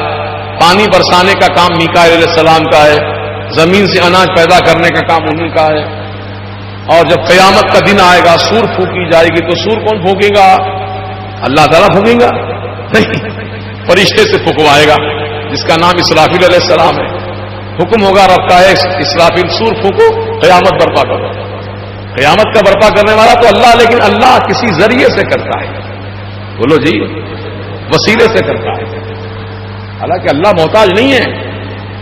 پانی برسانے کا کام میکائیل علیہ السلام کا ہے، زمین سے اناج پیدا کرنے کا کام انہیں کا ہے۔ اور جب قیامت کا دن آئے گا، سور پھونکی جائے گی، تو سور کون پھونکے گا؟ اللہ تعالیٰ پھونکے گا؟ نہیں، فرشتے سے پھونکوائے گا، جس کا نام اسرافیل علیہ السلام ہے۔ حکم ہوگا رب کا ہے، اسرافیل سور پھونکو، قیامت برپا کرو۔ قیامت کا برپا کرنے والا تو اللہ، لیکن اللہ کسی ذریعے سے کرتا ہے، بولو جی، وسیلے سے کرتا ہے۔ حالانکہ اللہ محتاج نہیں ہے،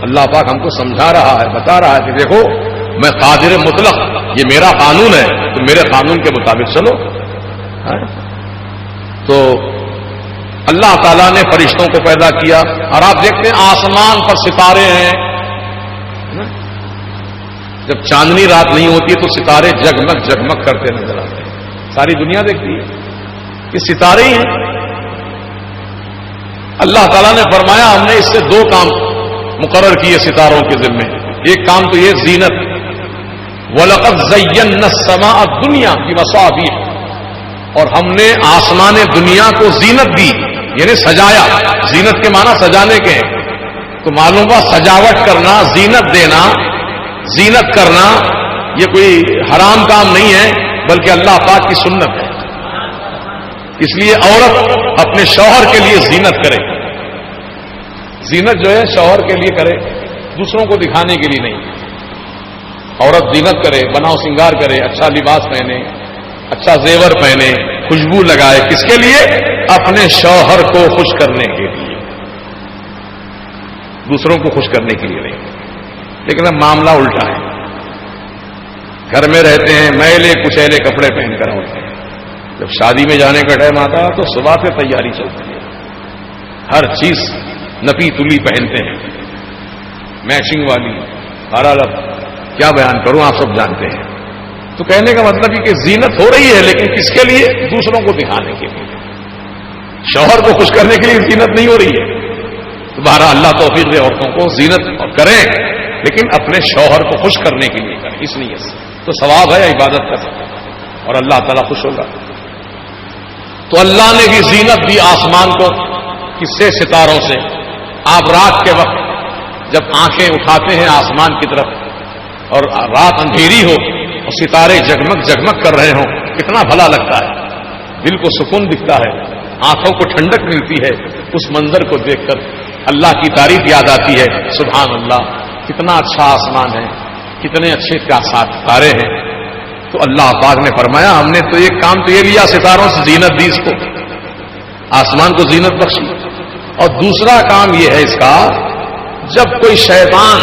اللہ پاک ہم کو سمجھا رہا ہے، بتا رہا ہے کہ دیکھو میں قادر مطلق، یہ میرا قانون ہے، تو میرے قانون کے مطابق چلو۔ تو اللہ تعالیٰ نے فرشتوں کو پیدا کیا، اور آپ دیکھتے ہیں آسمان پر ستارے ہیں، جب چاندنی رات نہیں ہوتی ہے تو ستارے جگمگ جگمگ کرتے نظر آتے ہیں، ساری دنیا دیکھتی ہے کہ ستارے ہی ہیں۔ اللہ تعالیٰ نے فرمایا ہم نے اس سے دو کام مقرر کیے ستاروں کے ذمے۔ ایک کام تو یہ زینت، وَلَقَدْ زَيَّنَّا السَّمَاءَ الدُّنْيَا بِمَصَابِيحَ، اور ہم نے آسمان دنیا کو زینت دی، یعنی سجایا۔ زینت کے معنی سجانے کے ہیں، تو معلوم ہوا سجاوٹ کرنا، زینت دینا، زینت کرنا یہ کوئی حرام کام نہیں ہے، بلکہ اللہ پاک کی سنت ہے۔ اس لیے عورت اپنے شوہر کے لیے زینت کرے، زینت جو ہے شوہر کے لیے کرے، دوسروں کو دکھانے کے لیے نہیں۔ عورت زینت کرے، بناؤ سنگار کرے، اچھا لباس پہنے، اچھا زیور پہنے، خوشبو لگائے، کس کے لیے؟ اپنے شوہر کو خوش کرنے کے لیے، دوسروں کو خوش کرنے کے لیے نہیں۔ لیکن اب معاملہ الٹا ہے، گھر میں رہتے ہیں میلے کچیلے کپڑے پہن کر ہوتے ہیں، جب شادی میں جانے کا ٹائم آتا ہے تو صبح سے تیاری چلتی ہے، ہر چیز نپی تلی پہنتے ہیں، میچنگ والی، ہر الگ، کیا بیان کروں، آپ سب جانتے ہیں۔ تو کہنے کا مطلب یہ کہ زینت ہو رہی ہے، لیکن کس کے لیے؟ دوسروں کو دکھانے کے لیے، شوہر کو خوش کرنے کے لیے زینت نہیں ہو رہی ہے۔ تو بہرحال اللہ توفیق دے عورتوں کو، زینت کریں لیکن اپنے شوہر کو خوش کرنے کے لیے کریں، اس نیت سے، تو ثواب ہے، عبادت کا اور اللہ تعالیٰ خوش ہوگا۔ تو اللہ نے بھی زینت دی آسمان کو، کس سے؟ ستاروں سے۔ آپ رات کے وقت جب آنکھیں اٹھاتے ہیں آسمان کی طرف اور رات اندھیری ہو اور ستارے جگمگ جگمگ کر رہے ہوں، کتنا بھلا لگتا ہے، دل کو سکون دکھتا ہے، آنکھوں کو ٹھنڈک ملتی ہے، اس منظر کو دیکھ کر اللہ کی تعریف یاد آتی ہے، سبحان اللہ، کتنا اچھا آسمان ہے، کتنے اچھے ستارے ہیں۔ تو اللہ پاک نے فرمایا ہم نے تو ایک کام تو یہ لیا، ستاروں سے زینت دی، اس کو آسمان کو زینت بخشی، اور دوسرا کام یہ ہے اس کا، جب کوئی شیطان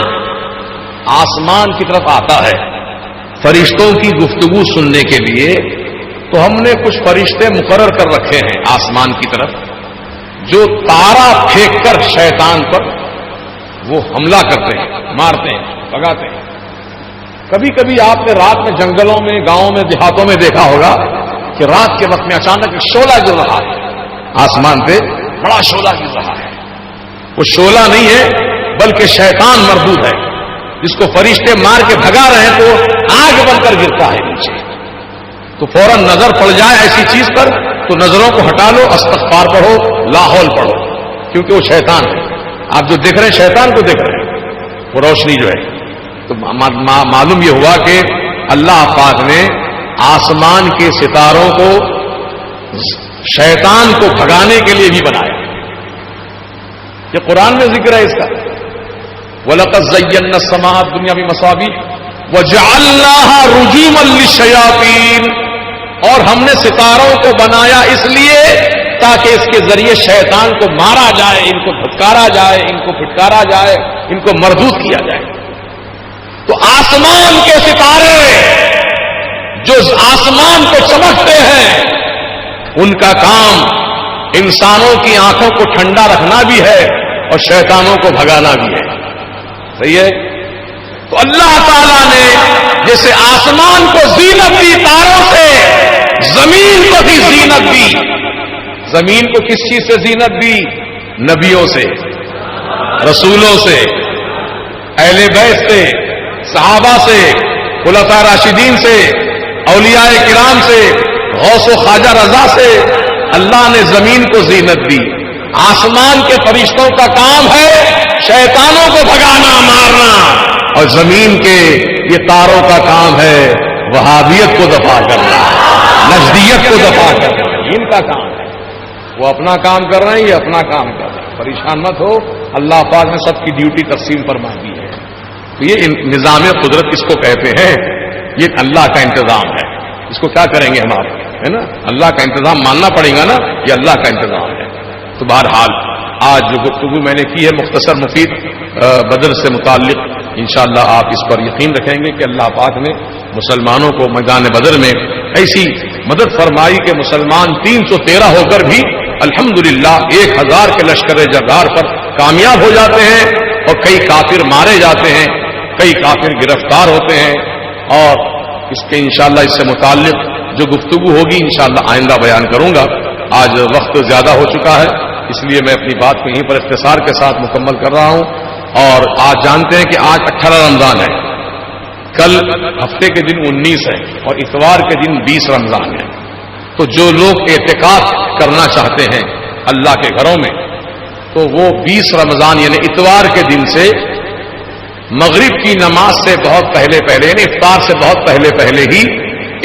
آسمان کی طرف آتا ہے فرشتوں کی گفتگو سننے کے لیے، تو ہم نے کچھ فرشتے مقرر کر رکھے ہیں آسمان کی طرف، جو تارا پھینک کر شیطان پر وہ حملہ کرتے ہیں، مارتے ہیں، بھگاتے ہیں. کبھی کبھی آپ نے رات میں جنگلوں میں، گاؤں میں، دیہاتوں میں دیکھا ہوگا کہ رات کے وقت میں اچانک ایک شعلہ گر رہا ہے، آسمان پہ بڑا شعلہ گر رہا ہے. وہ شعلہ نہیں ہے بلکہ شیطان مردود ہے، جس کو فرشتے مار کے بھگا رہے ہیں تو آگ بن کر گرتا ہے نیچے. تو فوراً نظر پڑ جائے ایسی چیز پر تو نظروں کو ہٹا لو، استغفار پڑھو، لاحول پڑھو، کیونکہ وہ شیطان ہے. آپ جو دیکھ رہے ہیں شیطان کو دیکھ رہے ہیں، وہ روشنی جو ہے. تو معلوم یہ ہوا کہ اللہ پاک نے آسمان کے ستاروں کو شیطان کو بھگانے کے لیے بھی بنایا. یہ قرآن میں ذکر ہے اس کا. وَلَقَدْ زَيَّنَّا السَّمَاءَ الدُّنْيَا بِمَصَابِيحَ وَجَعَلْنَاهَا رُجُومًا لِلشَّيَاطِينِ، اور ہم نے ستاروں کو بنایا اس لیے تاکہ اس کے ذریعے شیطان کو مارا جائے، ان کو دھتکارا جائے، ان کو پھٹکارا جائے، ان کو مردود کیا جائے. تو آسمان کے ستارے جو آسمان کو چمکتے ہیں، ان کا کام انسانوں کی آنکھوں کو ٹھنڈا رکھنا بھی ہے اور شیطانوں کو بھگانا بھی ہے. صحیح ہے؟ تو اللہ تعالیٰ نے جیسے آسمان کو زینت دی تاروں سے، زمین کو بھی زینت دی. زمین کو کس چیز سے زینت دی؟ نبیوں سے، رسولوں سے، اہل بیت سے، صحابہ سے، خلفاء راشدین سے، اولیاء کرام سے، غوث و خواجہ رضا سے اللہ نے زمین کو زینت دی. آسمان کے فرشتوں کا کام ہے شیطانوں کو بھگانا، مارنا، اور زمین کے یہ تاروں کا کام ہے وہابیت کو دفاع کرنا، نجدیت کو دفاع کرنا. ان کا کام ہے. وہ اپنا کام کر رہے ہیں، یہ اپنا کام کر رہے ہیں. پریشان مت ہو، اللہ پاک نے سب کی ڈیوٹی تقسیم فرما دی ہے. تو یہ نظام قدرت کس کو کہتے ہیں؟ یہ اللہ کا انتظام ہے. اس کو کیا کریں گے ہم آپ، ہے نا؟ اللہ کا انتظام ماننا پڑے گا نا، یہ اللہ کا انتظام ہے. تو بہرحال آج جو گفتگو میں نے کی ہے مختصر مفید بدر سے متعلق، انشاءاللہ آپ اس پر یقین رکھیں گے کہ اللہ پاک نے مسلمانوں کو میدان بدر میں ایسی مدد فرمائی کہ مسلمان 313 ہو کر بھی الحمدللہ 1000 کے لشکر جرار پر کامیاب ہو جاتے ہیں، اور کئی کافر مارے جاتے ہیں، کئی کافر گرفتار ہوتے ہیں. اور اس کے انشاءاللہ اس سے متعلق جو گفتگو ہوگی انشاءاللہ آئندہ بیان کروں گا. آج وقت زیادہ ہو چکا ہے، اس لیے میں اپنی بات کو یہیں پر اختصار کے ساتھ مکمل کر رہا ہوں. اور آج جانتے ہیں کہ آج 18 رمضان ہے، کل ہفتے کے دن 19 ہے، اور اتوار کے دن 20 رمضان ہے. تو جو لوگ اعتکاف کرنا چاہتے ہیں اللہ کے گھروں میں، تو وہ 20 رمضان یعنی اتوار کے دن سے مغرب کی نماز سے بہت پہلے یعنی افطار سے بہت پہلے ہی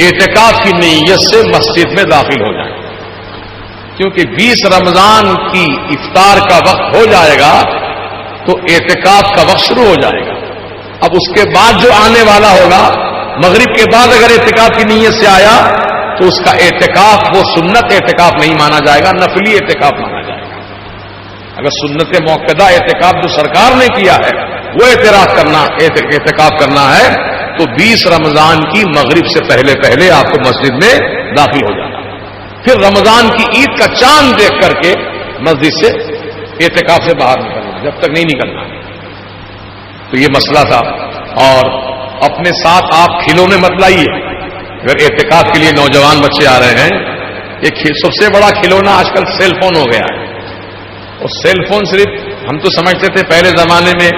اعتکاف کی نیت سے مسجد میں داخل ہو جائیں. کیونکہ 20 رمضان کی افطار کا وقت ہو جائے گا تو اعتکاف کا وقت شروع ہو جائے گا. اب اس کے بعد جو آنے والا ہوگا مغرب کے بعد اگر اعتکاف کی نیت سے آیا تو اس کا اعتکاف وہ سنت اعتکاف نہیں مانا جائے گا، نفلی اعتکاف مانا جائے گا. اگر سنت موقدہ اعتکاف جو سرکار نے کیا ہے وہ اعتکاف کرنا ہے تو 20 رمضان کی مغرب سے پہلے آپ کو مسجد میں داخل ہو جانا. پھر رمضان کی عید کا چاند دیکھ کر کے مسجد سے اعتکاف سے باہر نکلنا، جب تک نہیں نکلنا. تو یہ مسئلہ تھا. اور اپنے ساتھ آپ کھلونے مت لائیے. اگر اعتکاف کے لیے نوجوان بچے آ رہے ہیں، یہ سب سے بڑا کھلونا آج کل سیل فون ہو گیا ہے. اور سیل فون صرف ہم تو سمجھتے تھے پہلے زمانے میں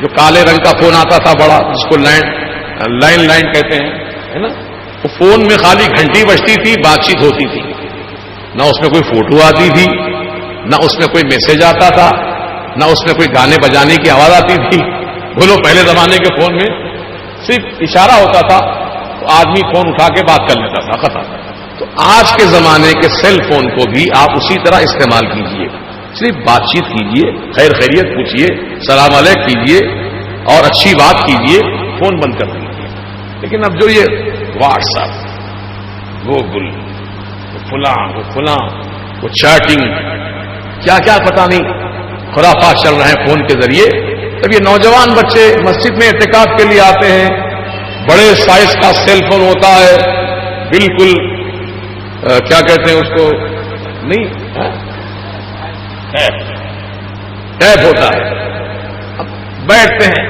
جو کالے رنگ کا فون آتا تھا بڑا، جس کو لائن کہتے ہیں، ہے نا؟ تو فون میں خالی گھنٹی بجتی تھی، بات چیت ہوتی تھی، نہ اس میں کوئی فوٹو آتی تھی، نہ اس میں کوئی میسج آتا تھا، نہ اس میں کوئی گانے بجانے کی آواز آتی تھی. بولو پہلے زمانے کے فون میں صرف اشارہ ہوتا تھا تو آدمی فون اٹھا کے بات کر لیتا تھا، ختم. تو آج کے زمانے کے سیل فون کو بھی آپ اسی طرح استعمال کیجئے. صرف بات چیت کیجئے، خیر خیریت پوچھیے، سلام علیکم کیجئے اور اچھی بات کیجئے، فون بند کر دیجیے. لیکن اب جو یہ واٹس ایپ، گوگل، وہ فلاں وہ چیٹنگ، کیا کیا پتہ نہیں خرافات چل رہے ہیں فون کے ذریعے. تب یہ نوجوان بچے مسجد میں اعتکاف کے لیے آتے ہیں، بڑے سائز کا سیل فون ہوتا ہے، بالکل کیا کہتے ہیں اس کو، نہیں ٹیپ ہوتا ہے. اب بیٹھتے ہیں,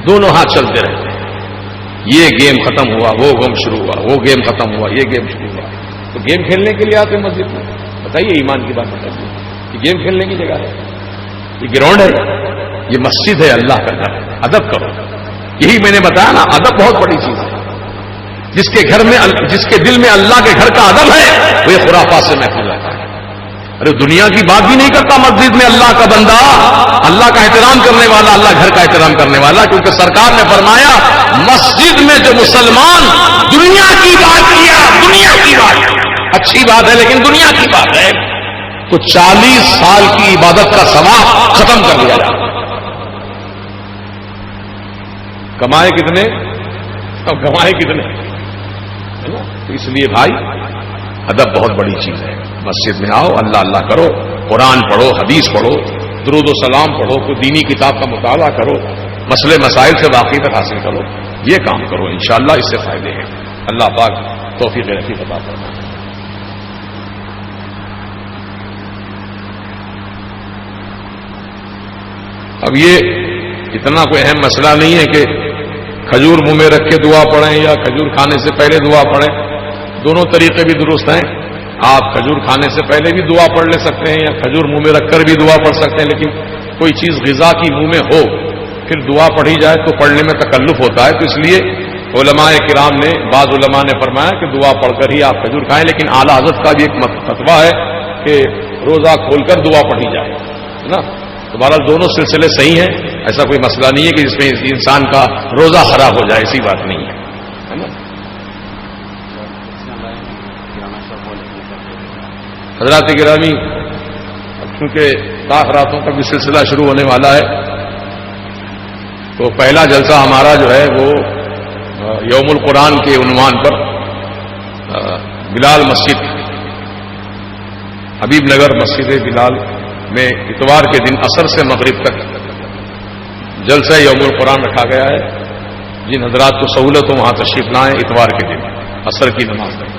دونوں ہاتھ چلتے رہتے ہیں. یہ گیم ختم ہوا, وہ گیم شروع ہوا, وہ گیم ختم ہوا, یہ گیم شروع ہوا. تو گیم کھیلنے کے لیے آتے ہیں مسجد میں؟ بتائیے ایمان کی بات بتائیے. یہ گیم کھیلنے کی جگہ ہے؟ یہ گراؤنڈ ہے؟ یہ مسجد ہے, اللہ کا گھر. ادب کرو. یہی میں نے بتایا نا, ادب بہت بڑی چیز ہے. جس کے گھر میں, جس کے دل میں اللہ کے گھر کا ادب ہے, وہ یہ خرافات سے محفوظ رہتا ہے. ارے دنیا کی بات بھی نہیں کرتا مسجد میں اللہ کا بندہ, اللہ کا احترام کرنے والا, اللہ گھر کا احترام کرنے والا. کیونکہ سرکار نے فرمایا مسجد میں جو مسلمان دنیا کی بات کیا, دنیا کی بات اچھی بات ہے لیکن دنیا کی بات ہے, تو 40 سال کی عبادت کا ثواب ختم کر دیا جائے. کمائے کتنے اب کمائے کتنے. تو اس لیے بھائی ادب بہت بڑی چیز ہے. مسجد میں آؤ, اللہ اللہ کرو, قرآن پڑھو, حدیث پڑھو, درود و سلام پڑھو, کوئی دینی کتاب کا مطالعہ کرو, مسئلے مسائل سے واقفیت حاصل کرو. یہ کام کرو, انشاءاللہ اس سے فائدے ہیں. اللہ پاک توفیق رفیق عطا فرمائے. اب یہ اتنا کوئی اہم مسئلہ نہیں ہے کہ کھجور منہ میں رکھ کے دعا پڑھیں یا کھجور کھانے سے پہلے دعا پڑھیں. دونوں طریقے بھی درست ہیں. آپ کھجور کھانے سے پہلے بھی دعا پڑھ لے سکتے ہیں یا کھجور منہ میں رکھ کر بھی دعا پڑھ سکتے ہیں. لیکن کوئی چیز غذا کی منہ میں ہو پھر دعا پڑھی جائے تو پڑھنے میں تکلف ہوتا ہے. تو اس لیے علماء کرام نے, بعض علماء نے فرمایا کہ دعا پڑھ کر ہی آپ کھجور کھائیں. لیکن اعلیٰ حضرت کا بھی ایک فتویٰ ہے کہ روزہ کھول کر دعا پڑھی جائے, ہے نا. تو بہرحال دونوں سلسلے صحیح ہیں. ایسا کوئی مسئلہ نہیں ہے کہ جس میں انسان کا روزہ خراب ہو جائے, ایسی بات نہیں ہے نا. حضرات گرامی, چونکہ تاخراتوں کا بھی سلسلہ شروع ہونے والا ہے تو پہلا جلسہ ہمارا جو ہے وہ یوم القرآن کے عنوان پر بلال مسجد, حبیب نگر مسجد بلال میں اتوار کے دن عصر سے مغرب تک جلسہ یوم القرآن رکھا گیا ہے. جن حضرات کو سہولت ہو وہاں تشریف لائیں اتوار کے دن عصر کی نماز تک.